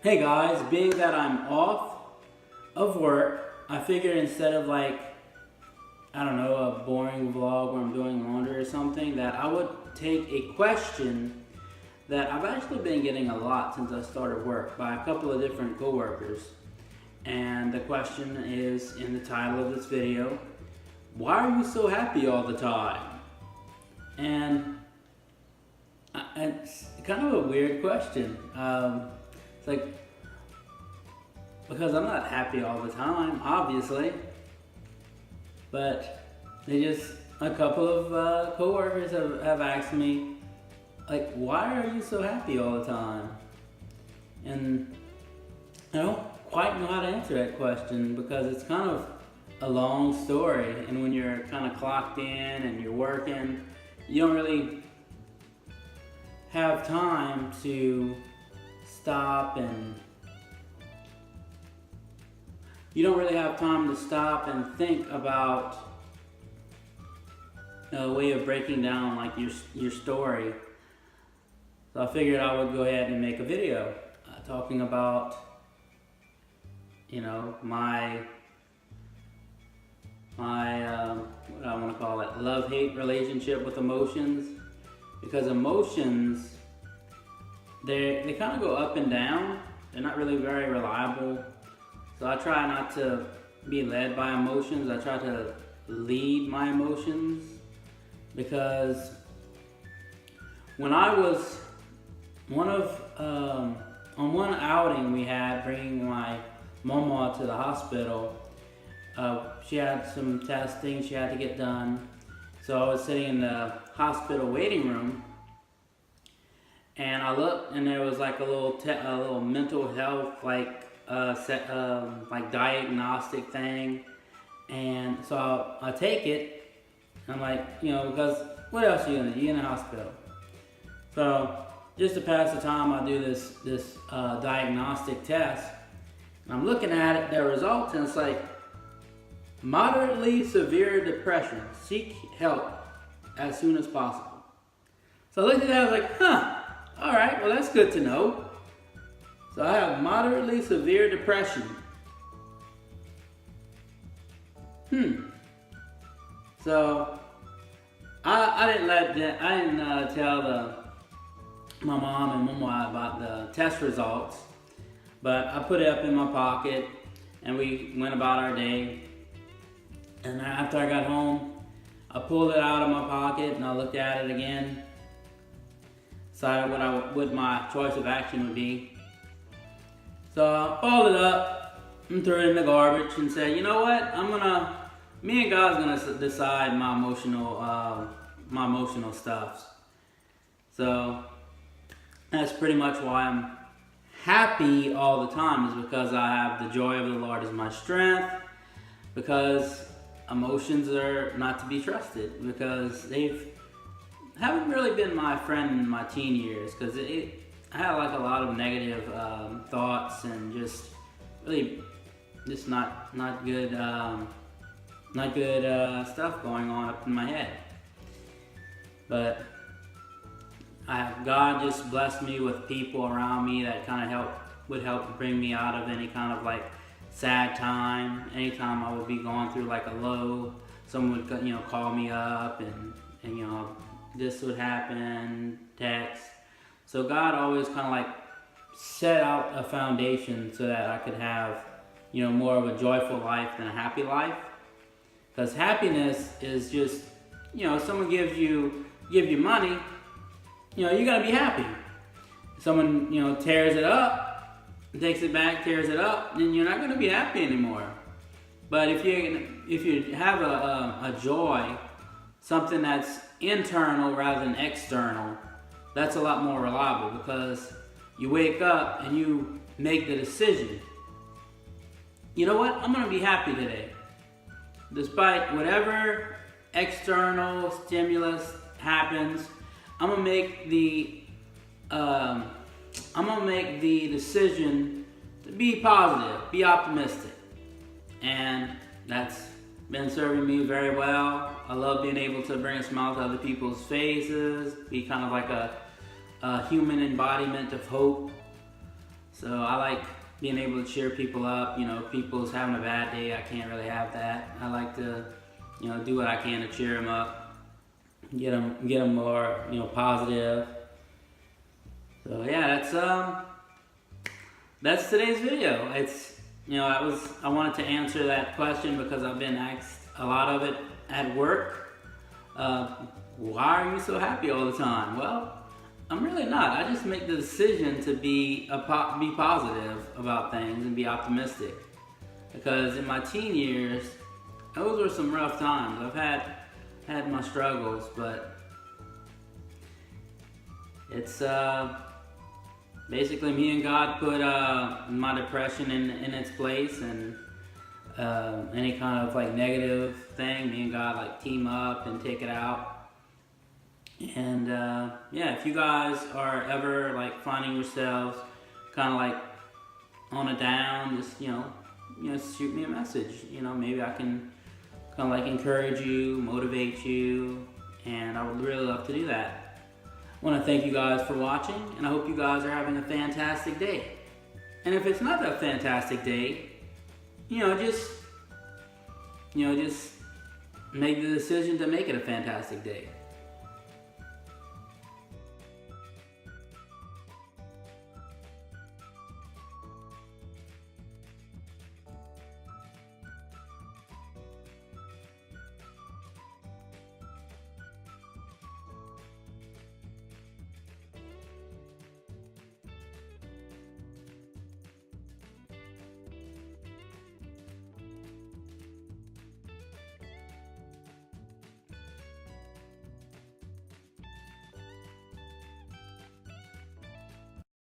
Hey guys, being that I'm off of work, I figured instead of like, I don't know, a boring vlog where I'm doing laundry or something, that I would take a question that I've actually been getting a lot since I started work by a couple of different coworkers. And the question is in the title of this video: why are you so happy all the time? And it's kind of a weird question. It's like, because I'm not happy all the time, obviously, but a couple of coworkers have asked me, like, why are you so happy all the time? And I don't quite know how to answer that question because it's kind of a long story, and when you're kind of clocked in and you're working, you don't really have time to stop and think about a way of breaking down like your story. So I figured I would go ahead and make a video talking about, my what I want to call it, love-hate relationship with emotions. Because emotions, they kind of go up and down. They're not really very reliable. So I try not to be led by emotions. I try to lead my emotions, because when I was on one outing we had, bringing my mama to the hospital, she had some testing she had to get done. So I was sitting in the hospital waiting room, and I looked, and there was like a little mental health like diagnostic thing. And so I take it. I'm like, because what else are you gonna do? You're in the hospital. So just to pass the time, I do this diagnostic test. And I'm looking at it, the results, and it's like, moderately severe depression. Seek help as soon as possible. So I looked at that, I was like, all right, well that's good to know. So I have moderately severe depression. So I didn't tell my mom and mama about the test results, but I put it up in my pocket and we went about our day. And after I got home, I pulled it out of my pocket and I looked at it again, decided what my choice of action would be. So I folded it up and threw it in the garbage and said, you know what? Me and God's gonna decide my emotional stuffs. So that's pretty much why I'm happy all the time, is because I have the joy of the Lord as my strength, because emotions are not to be trusted, because haven't really been my friend in my teen years, because I had like a lot of negative thoughts and just not good stuff going on up in my head. But God just blessed me with people around me that kind of would help bring me out of any kind of like sad time. Anytime I would be going through like a low, someone would call me up and this would happen, text. So God always kind of like set out a foundation so that I could have more of a joyful life than a happy life. Because happiness is just, if someone give you money, you're gonna be happy. If someone tears it up, takes it back, tears it up, then you're not going to be happy anymore. But if you have a joy, something that's internal rather than external, that's a lot more reliable, because you wake up and you make the decision, you know what, I'm going to be happy today. Despite whatever external stimulus happens, I'm going to make the decision to be positive, be optimistic. And that's been serving me very well. I love being able to bring a smile to other people's faces, be kind of like a human embodiment of hope. So I like being able to cheer people up. You know, if people's having a bad day, I can't really have that. I like to, you know, do what I can to cheer them up, get them more, you know, positive. So yeah, that's today's video. It's, you know, I wanted to answer that question because I've been asked a lot of it at work. Why are you so happy all the time? Well, I'm really not. I just make the decision to be positive about things and be optimistic. Because in my teen years, those were some rough times. I've had my struggles, but it's basically me and God put my depression in its place, and any kind of like negative thing, me and God like team up and take it out. And yeah, if you guys are ever like finding yourselves kind of like on a down, just you know, shoot me a message. You know, maybe I can kind of like encourage you, motivate you, and I would really love to do that. I want to thank you guys for watching, and I hope you guys are having a fantastic day. And if it's not a fantastic day, just make the decision to make it a fantastic day.